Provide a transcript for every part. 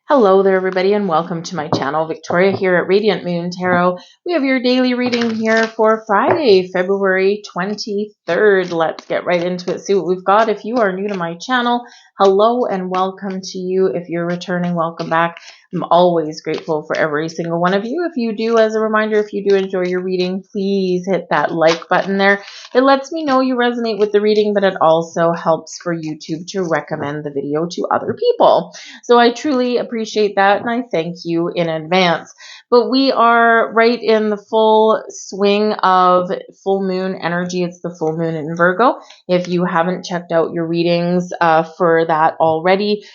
Hello there, everybody, and welcome to my channel. Victoria here at Radiant Moon Tarot. We have your daily reading here for Friday, February 23rd. Let's get right into it, see what we've got. If you are new to my channel, hello and welcome to you. If you're returning, welcome back. I'm always grateful for every single one of you. If you do, as a reminder, if you do enjoy your reading, please hit that like button there. It lets me know you resonate with the reading, but it also helps for YouTube to recommend the video to other people. So I truly appreciate that, and I thank you in advance. But we are right in the full swing of full moon energy. It's the full moon in Virgo. If you haven't checked out your readings for that already,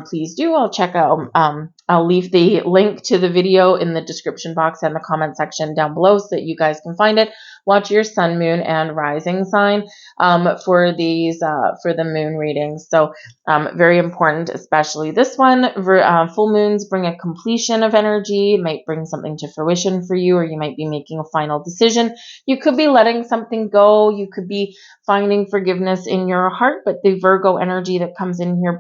please do. I'll leave the link to the video in the description box and the comment section down below so that you guys can find it. Watch your sun, moon, and rising sign for the moon readings. So very important, especially this one. Full moons bring a completion of energy. It might bring something to fruition for you, or you might be making a final decision. You could be letting something go. You could be finding forgiveness in your heart, but the Virgo energy that comes in here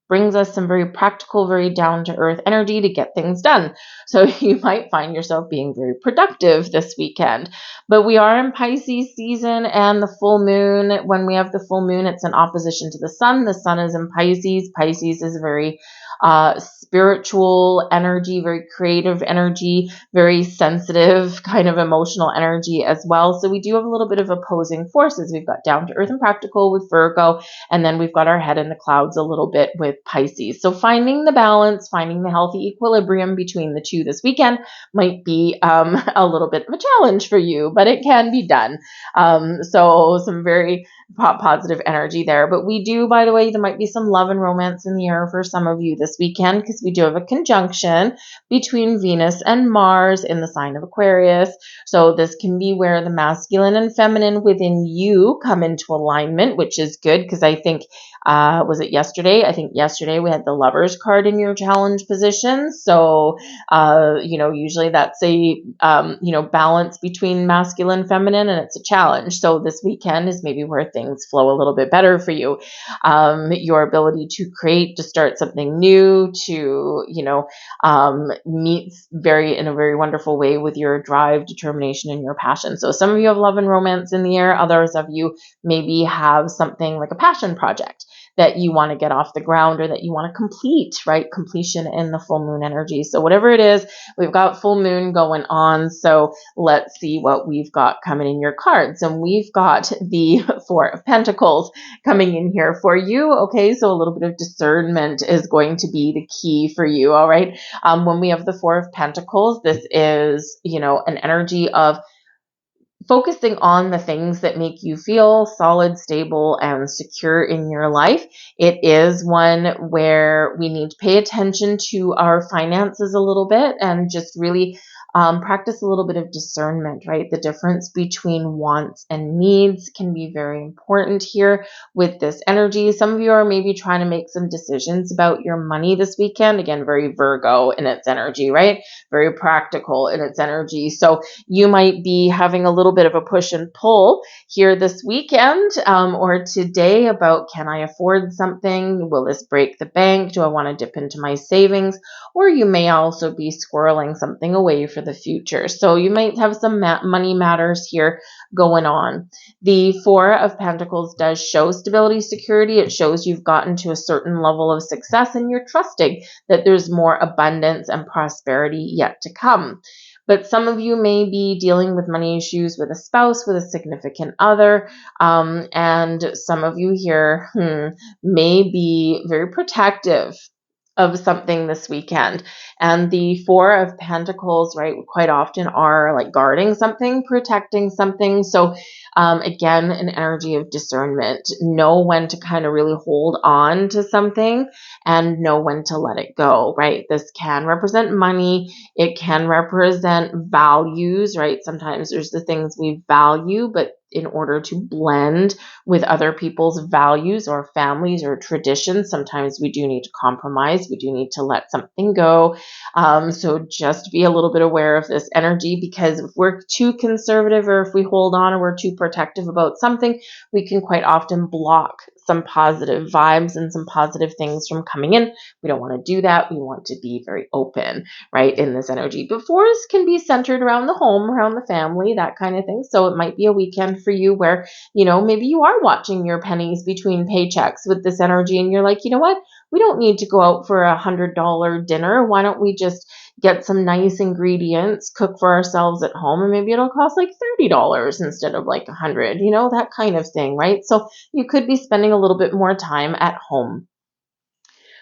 brings us some very practical, very down-to-earth energy to get things done. So you might find yourself being very productive this weekend. But we are in Pisces season, and the full moon, when we have the full moon, it's in opposition to the sun. The sun is in Pisces. Pisces is very spiritual energy, very creative energy, very sensitive kind of emotional energy as well. So we do have a little bit of opposing forces. We've got down to earth and practical with Virgo, and then we've got our head in the clouds a little bit with Pisces. So finding the balance, finding the healthy equilibrium between the two this weekend might be a little bit of a challenge for you, but it can be done. So some very positive energy there. But we do, by the way, there might be some love and romance in the air for some of you this weekend, because we do have a conjunction between Venus and Mars in the sign of Aquarius. So this can be where the masculine and feminine within you come into alignment, which is good, because I think was it yesterday? I think yesterday we had the Lovers card in your challenge position. So, usually that's a, balance between masculine, feminine, and it's a challenge. So this weekend is maybe where things flow a little bit better for you. Your ability to create, to start something new, to, meets in a very wonderful way with your drive, determination, and your passion. So some of you have love and romance in the air. Others of you maybe have something like a passion project that you want to get off the ground, or that you want to complete, right? Completion in the full moon energy. So whatever it is, we've got full moon going on. So let's see what we've got coming in your cards. And we've got the Four of Pentacles coming in here for you. Okay, so a little bit of discernment is going to be the key for you. All right. When we have the Four of Pentacles, this is, an energy of focusing on the things that make you feel solid, stable, and secure in your life. It is one where we need to pay attention to our finances a little bit and just really practice a little bit of discernment, right? The difference between wants and needs can be very important here with this energy. Some of you are maybe trying to make some decisions about your money this weekend. Again, very Virgo in its energy, right? Very practical in its energy. So you might be having a little bit of a push and pull here this weekend or today about, can I afford something? Will this break the bank? Do I want to dip into my savings? Or you may also be squirreling something away for the future. So you might have some money matters here going on. The Four of Pentacles does show stability, security. It shows you've gotten to a certain level of success and you're trusting that there's more abundance and prosperity yet to come. But some of you may be dealing with money issues with a spouse, with a significant other, and some of you here may be very protective of something this weekend. And the Four of Pentacles, right, quite often are like guarding something, protecting something. So again, an energy of discernment. Know when to kind of really hold on to something and know when to let it go, right? This can represent money. It can represent values, right? Sometimes there's the things we value, but in order to blend with other people's values or families or traditions, sometimes we do need to compromise. We do need to let something go. So just be a little bit aware of this energy, because if we're too conservative or if we hold on or we're too protective about something, we can quite often block some positive vibes and some positive things from coming in. We don't want to do that. We want to be very open, right, in this energy. But 4s can be centered around the home, around the family, that kind of thing. So it might be a weekend for you where, maybe you are watching your pennies between paychecks with this energy and you're like, you know what? We don't need to go out for $100 dinner. Why don't we just get some nice ingredients, cook for ourselves at home, and maybe it'll cost like $30 instead of like $100, that kind of thing, right? So you could be spending a little bit more time at home.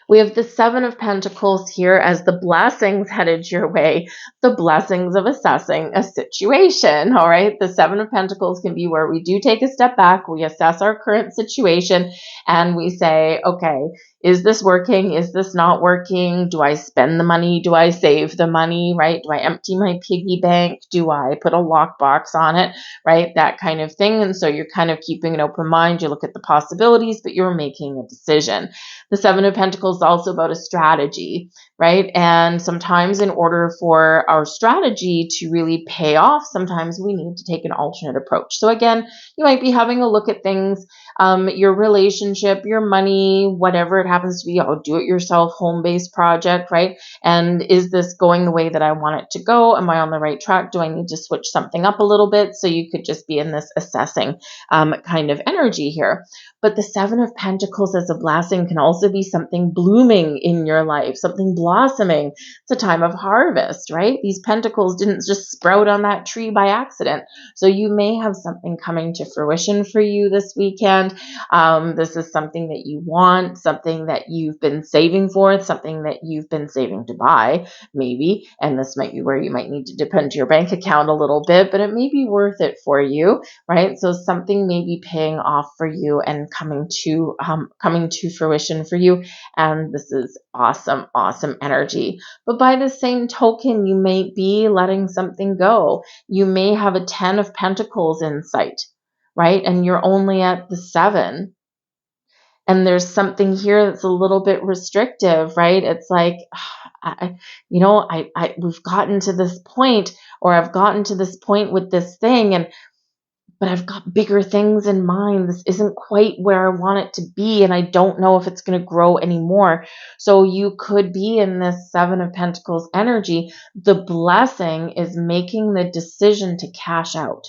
We have the 7 of Pentacles here as the blessings headed your way, the blessings of assessing a situation, all right? The 7 of Pentacles can be where we do take a step back, we assess our current situation, and we say, okay, is this working? Is this not working? Do I spend the money? Do I save the money, right? Do I empty my piggy bank? Do I put a lockbox on it, right? That kind of thing. And so you're kind of keeping an open mind. You look at the possibilities, but you're making a decision. The 7 of Pentacles is also about a strategy, right? And sometimes in order for our strategy to really pay off, sometimes we need to take an alternate approach. So again, you might be having a look at things, your relationship, your money, whatever it happens to be, a do-it-yourself home-based project, right? And is this going the way that I want it to go? Am I on the right track? Do I need to switch something up a little bit? So you could just be in this assessing kind of energy here. But the 7 of Pentacles as a blessing can also be something blooming in your life, something blossoming. It's a time of harvest, right? These pentacles didn't just sprout on that tree by accident. So you may have something coming to fruition for you this weekend. This is something that you want, something that you've been saving for, something that you've been saving to buy, maybe. And this might be where you might need to dip into your bank account a little bit, but it may be worth it for you, right? So something may be paying off for you and coming to fruition for you. And this is awesome, awesome energy. But by the same token, you may be letting something go. You may have a 10 of Pentacles in sight, right? And you're only at the 7. And there's something here that's a little bit restrictive, right? It's like, we've gotten to this point, or I've gotten to this point with this thing, but I've got bigger things in mind. This isn't quite where I want it to be, and I don't know if it's going to grow anymore. So you could be in this 7 of Pentacles energy. The blessing is making the decision to cash out,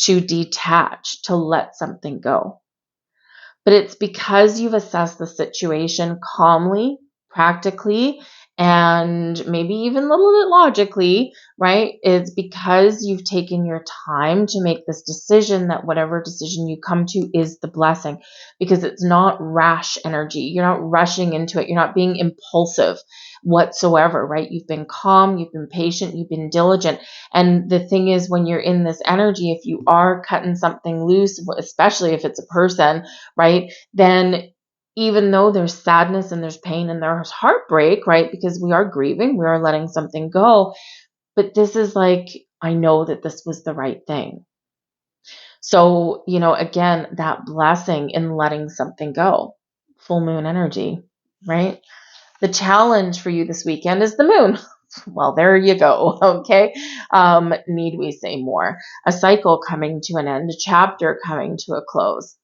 to detach, to let something go. But it's because you've assessed the situation calmly, practically, and maybe even a little bit logically, right? It's because you've taken your time to make this decision that whatever decision you come to is the blessing, because it's not rash energy. You're not rushing into it. You're not being impulsive whatsoever, right? You've been calm, you've been patient, you've been diligent. And the thing is, when you're in this energy, if you are cutting something loose, especially if it's a person, right, then even though there's sadness and there's pain and there's heartbreak, right, because we are grieving, we are letting something go, but this is like, I know that this was the right thing. So, again, that blessing in letting something go, full moon energy, right? The challenge for you this weekend is the moon. Well, there you go. Okay. Need we say more? A cycle coming to an end, a chapter coming to a close.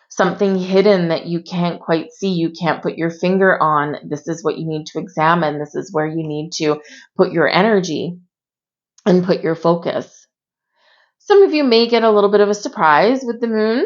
Something hidden that you can't quite see, you can't put your finger on. This is what you need to examine. This is where you need to put your energy and put your focus. Some of you may get a little bit of a surprise with the moon,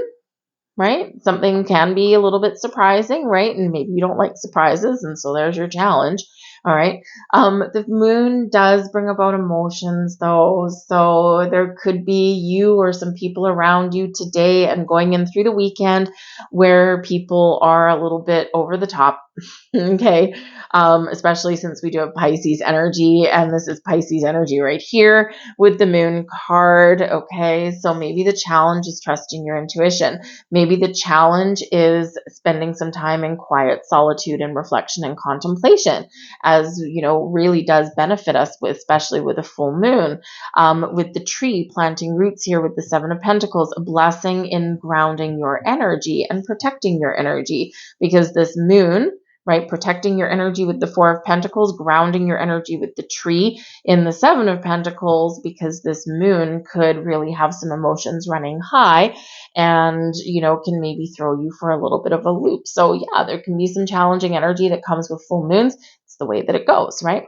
right? Something can be a little bit surprising, right? And maybe you don't like surprises, and so there's your challenge. All right. The moon does bring about emotions, though. So there could be you or some people around you today and going in through the weekend where people are a little bit over the top. Okay. Especially since we do have Pisces energy, and this is Pisces energy right here with the moon card. Okay. So maybe the challenge is trusting your intuition. Maybe the challenge is spending some time in quiet solitude and reflection and contemplation, as really does benefit us with, especially with a full moon. With the tree planting roots here with the 7 of Pentacles, a blessing in grounding your energy and protecting your energy, because this moon, right? Protecting your energy with the Four of Pentacles, grounding your energy with the tree in the Seven of Pentacles, because this moon could really have some emotions running high and, can maybe throw you for a little bit of a loop. So yeah, there can be some challenging energy that comes with full moons. It's the way that it goes, right?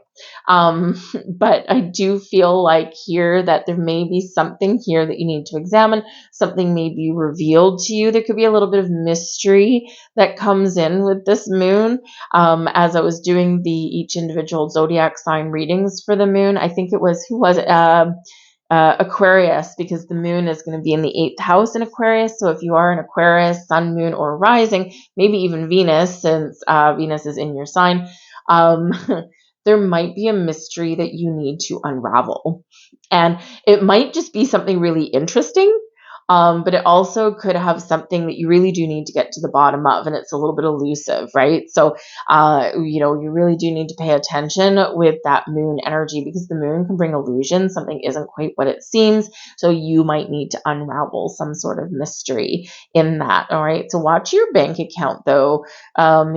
But I do feel like here that there may be something here that you need to examine. Something may be revealed to you. There could be a little bit of mystery that comes in with this moon. As I was doing each individual zodiac sign readings for the moon, I think it was, who was it? Aquarius, because the moon is going to be in the 8th house in Aquarius. So if you are an Aquarius, sun, moon, or rising, maybe even Venus, since Venus is in your sign, there might be a mystery that you need to unravel. And it might just be something really interesting. But it also could have something that you really do need to get to the bottom of, and it's a little bit elusive, right? So, you really do need to pay attention with that moon energy, because the moon can bring illusion. Something isn't quite what it seems. So you might need to unravel some sort of mystery in that. All right. So watch your bank account though,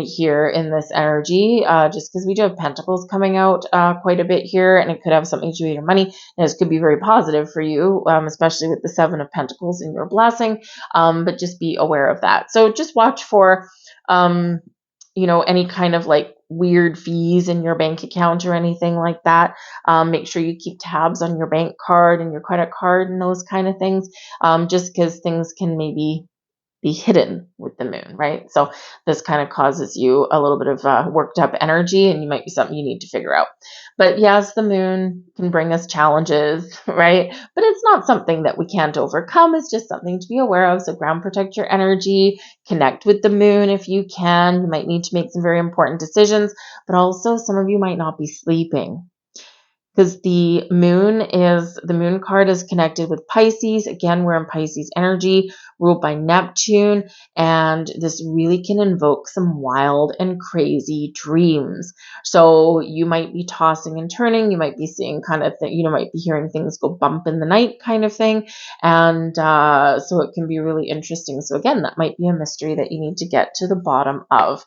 here in this energy, just because we do have pentacles coming out quite a bit here, and it could have something to do with your money. And this could be very positive for you, especially with the Seven of Pentacles in your blessing, but just be aware of that. So just watch for, any kind of like weird fees in your bank account or anything like that. Make sure you keep tabs on your bank card and your credit card and those kind of things, just because things can maybe be hidden with the moon, right? So this kind of causes you a little bit of worked up energy, and you might be something you need to figure out. But yes, the moon can bring us challenges, right? But it's not something that we can't overcome. It's just something to be aware of. So ground protect your energy, connect with the moon if you can. You might need to make some very important decisions, but also some of you might not be sleeping, because the moon card is connected with Pisces. Again, we're in Pisces energy, ruled by Neptune, and this really can invoke some wild and crazy dreams. So you might be tossing and turning. You might be seeing might be hearing things go bump in the night kind of thing. And so it can be really interesting. So again, that might be a mystery that you need to get to the bottom of.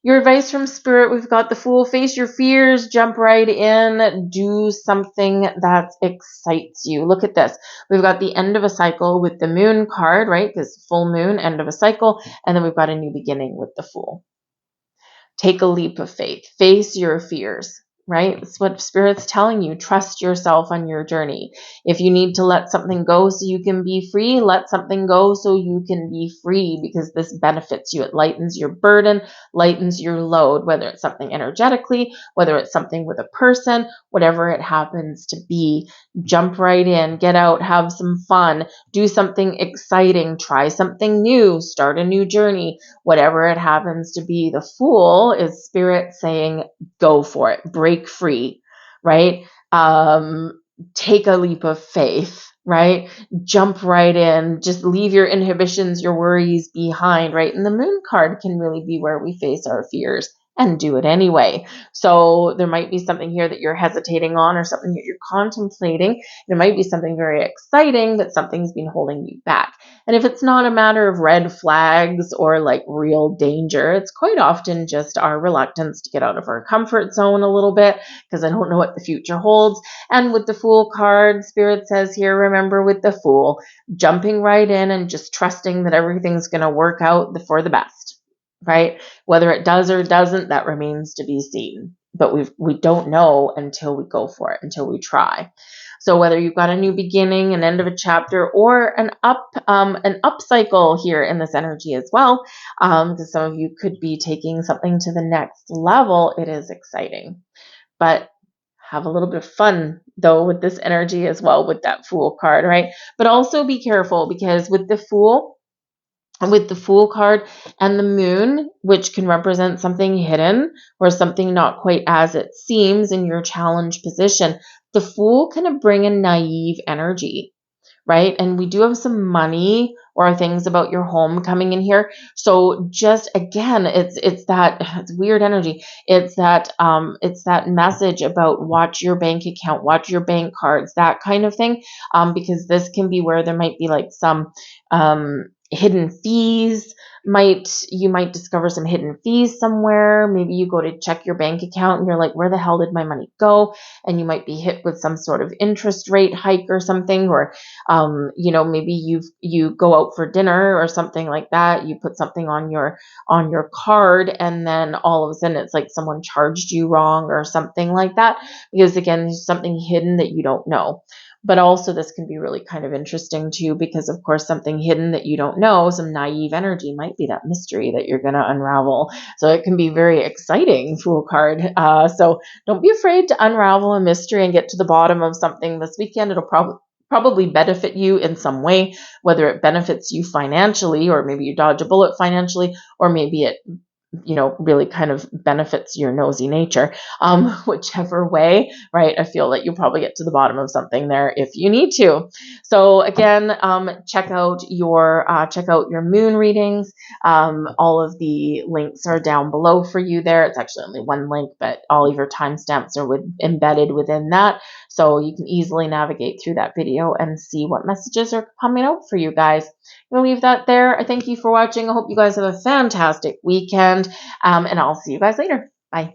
Your advice from Spirit, we've got the Fool. Face your fears, jump right in, do something that excites you. Look at this. We've got the end of a cycle with the Moon card, right? Because full moon, end of a cycle. And then we've got a new beginning with the Fool. Take a leap of faith. Face your fears, right? It's what Spirit's telling you. Trust yourself on your journey. If you need to let something go so you can be free, let something go so you can be free, because this benefits you. It lightens your burden, lightens your load, whether it's something energetically, whether it's something with a person, whatever it happens to be. Jump right in, get out, have some fun, do something exciting, try something new, start a new journey, whatever it happens to be. The Fool is Spirit saying, go for it, break free, right? Take a leap of faith, right? Jump right in, just leave your inhibitions, your worries behind, right? And the Moon card can really be where we face our fears and do it anyway. So there might be something here that you're hesitating on, or something that you're contemplating. It might be something very exciting, but something's been holding you back. And if it's not a matter of red flags or like real danger, it's quite often just our reluctance to get out of our comfort zone a little bit, because I don't know what the future holds. And with the Fool card, Spirit says here, remember, with the Fool, jumping right in and just trusting that everything's going to work out for the best. Right? Whether it does or doesn't, that remains to be seen. But we don't know until we go for it, until we try. So whether you've got a new beginning, an end of a chapter, or an up cycle here in this energy as well, because some of you could be taking something to the next level, it is exciting. But have a little bit of fun though with this energy as well, with that Fool card, right? But also be careful, because with the Fool card and the Moon, which can represent something hidden or something not quite as it seems in your challenge position, the Fool can bring a naive energy, right? And we do have some money or things about your home coming in here. So just again, it's weird energy. It's that message about watch your bank account, watch your bank cards, that kind of thing. Because this can be where there might be like some hidden fees. You might discover some hidden fees somewhere. Maybe you go to check your bank account and you're like, where the hell did my money go? And you might be hit with some sort of interest rate hike or something, or maybe you go out for dinner or something like that. You put something on your card, and then all of a sudden it's like someone charged you wrong or something like that, because again, there's something hidden that you don't know. But also, this can be really kind of interesting too, because of course, something hidden that you don't know, some naive energy, might be that mystery that you're going to unravel. So it can be very exciting, Fool card. So don't be afraid to unravel a mystery and get to the bottom of something this weekend. It'll probably benefit you in some way, whether it benefits you financially, or maybe you dodge a bullet financially, or maybe it really kind of benefits your nosy nature, whichever way, right? I feel that you'll probably get to the bottom of something there if you need to. So again, check out your moon readings. All of the links are down below for you there. It's actually only one link, but all of your timestamps are embedded within that. So you can easily navigate through that video and see what messages are coming out for you guys. I'm going to leave that there. I thank you for watching. I hope you guys have a fantastic weekend, and I'll see you guys later. Bye.